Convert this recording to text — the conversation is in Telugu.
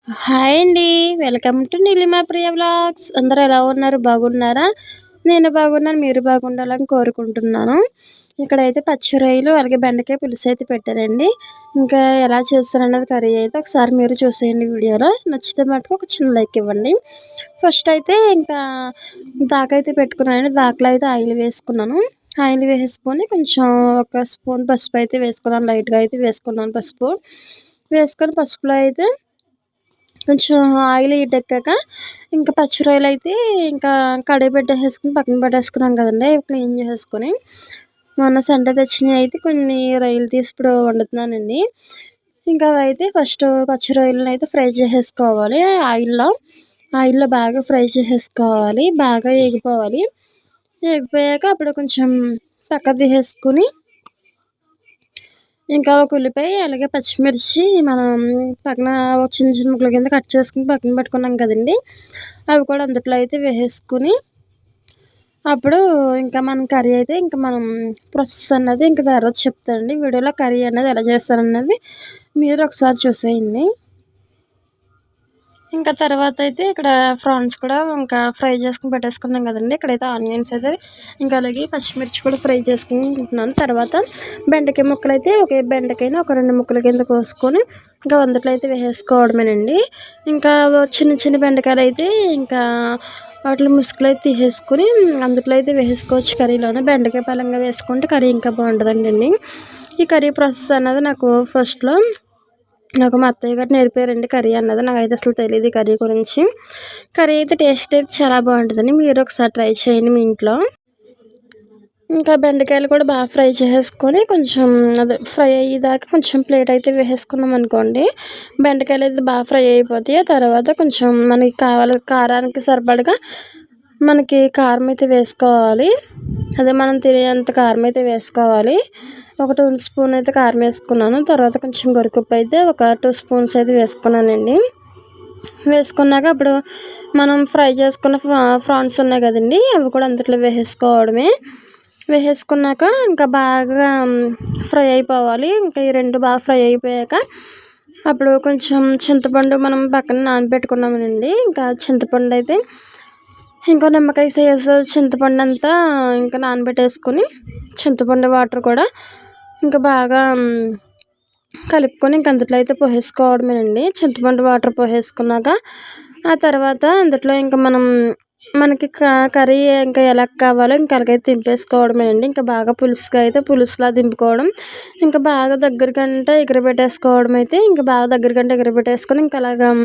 హాయ్ అండి. Welcome to Neelima Priya vlogs. అందరూ ఎలా ఉన్నారు? బాగున్నారా? నేను బాగున్నాను. మీరు బాగుండాలని కోరుకుంటున్నాను. ఇక్కడైతే పచ్చి రొయ్యలు అలాగే బెండకాయ పులుసు అయితే పెట్టారండి. ఇంకా ఎలా చేస్తారన్నది కర్రీ అయితే ఒకసారి మీరు చూసేయండి వీడియోలో. నచ్చితే మటుకు ఒక చిన్న లైక్ ఇవ్వండి. ఫస్ట్ అయితే ఇంకా దాకైతే పెట్టుకున్నానండి. దాకలో అయితే ఆయిల్ వేసుకున్నాను. ఆయిల్ వేసుకొని కొంచెం ఒక స్పూన్ పసుపు అయితే వేసుకున్నాను. లైట్గా అయితే వేసుకున్నాను పసుపు. వేసుకొని పసుపులో అయితే కొంచెం ఆయిల్ హీటెక్కాక ఇంకా పచ్చి రొయ్యలయితే ఇంకా కడాయి పెట్టేసుకొని పక్కన పెట్టేసుకున్నాం కదండీ! క్లీన్ చేసేసుకొని మొన్న సండే తెచ్చినవి అయితే కొన్ని రొయ్యలు తీసి ఇప్పుడు వండుతున్నానండి. ఇంకా అవైతే ఫస్ట్ పచ్చి రొయ్యలనైతే ఫ్రై చేసేసుకోవాలి ఆయిల్‌లో. ఆయిల్‌లో బాగా ఫ్రై చేసేసుకోవాలి. బాగా ఏగిపోవాలి. ఏగిపోయాక అప్పుడు కొంచెం పక్కకు తీసేసుకొని ఇంకా ఒక ఉల్లిపాయ, అలాగే పచ్చిమిర్చి మనం పక్కన చిన్న చిన్న ముక్కల కింద కట్ చేసుకొని పక్కన పెట్టుకున్నాం కదండీ! అవి కూడా అందుట్లో అయితే వేసేసుకొని అప్పుడు ఇంకా మనం కర్రీ అయితే ఇంకా మనం ప్రాసెస్ అన్నది ఇంకా తర్వాత చెప్తానండి. వీడియోలో కర్రీ అనేది ఎలా చేస్తానన్నది మీరు ఒకసారి చూసేయండి. ఇంకా తర్వాత అయితే ఇక్కడ ప్రాన్స్ కూడా ఇంకా ఫ్రై చేసుకొని పెట్టేసుకున్నాం కదండీ! ఇక్కడైతే ఆనియన్స్ అయితే ఇంకా అలాగే పచ్చిమిర్చి కూడా ఫ్రై చేసుకుంటున్నాను. తర్వాత బెండకాయ ముక్కలైతే ఒకే బెండకాయని ఒక 2 ముక్కల కింద కోసుకొని ఇంకా అందులో అయితే వేసేసుకోవడమేనండి. ఇంకా చిన్న చిన్న బెండకాయలు అయితే ఇంకా వాటిలో ముసుగులు అయితే తీసేసుకొని అందులో అయితే వేసేసుకోవచ్చు కర్రీలోనే. బెండకాయ పలంగా వేసుకుంటే కర్రీ ఇంకా బాగుంటుందండి. ఈ కర్రీ ప్రాసెస్ అన్నది నాకు మా అత్తయ్య గారు నేర్పారండి కర్రీ అన్నది. నాకైతే అసలు తెలీదు ఈ కర్రీ గురించి. కర్రీ అయితే టేస్ట్ అయితే చాలా బాగుంటుందండి. మీరు ఒకసారి ట్రై చేయండి మీ ఇంట్లో. ఇంకా బెండకాయలు కూడా బాగా ఫ్రై చేసేసుకొని కొంచెం ఫ్రై అయ్యేదాకా కొంచెం ప్లేట్ అయితే వేసేసుకున్నాం అనుకోండి. బెండకాయలు అయితే బాగా ఫ్రై అయిపోతాయి. ఆ తర్వాత కొంచెం మనకి కారానికి సరిపడగా మనకి కారం అయితే వేసుకోవాలి. అదే మనం తినేంత కారం అయితే వేసుకోవాలి. ఒక 2 స్పూన్ అయితే కారం వేసుకున్నాను. తర్వాత కొంచెం గొరికప్పు అయితే ఒక 2 స్పూన్స్ అయితే వేసుకున్నానండి. వేసుకున్నాక అప్పుడు మనం ఫ్రై చేసుకున్న ప్రాన్స్ ఉన్నాయి కదండీ! అవి కూడా అందులో వేసేసుకోవడమే. వేసేసుకున్నాక ఇంకా బాగా ఫ్రై అయిపోవాలి. ఇంకా ఈ 2 బాగా ఫ్రై అయిపోయాక అప్పుడు కొంచెం చింతపండు మనం పక్కన నానబెట్టుకున్నామనండి. ఇంకా చింతపండు అయితే ఇంకో నిమ్మకాయ సైజు చింతపండు అంతా ఇంకా నానబెట్టేసుకొని చింతపండు వాటర్ కూడా ఇంకా బాగా కలుపుకొని ఇంక అందులో అయితే పోసేసుకోవడమేనండి. చింతపండు వాటర్ పోసేసుకున్నాక ఆ తర్వాత అందులో ఇంకా మనకి కర్రీ ఇంకా ఎలా కావాలో ఇంకా అలాగైతే దింపేసుకోవడమేనండి. ఇంకా బాగా పులుసుగా అయితే పులుసులా దింపుకోవడం. ఇంకా బాగా దగ్గరకంటే ఎగరబెట్టేసుకోవడం అయితే ఇంకా బాగా దగ్గరకంటే ఎగరబెట్టేసుకొని ఇంకా అలాగా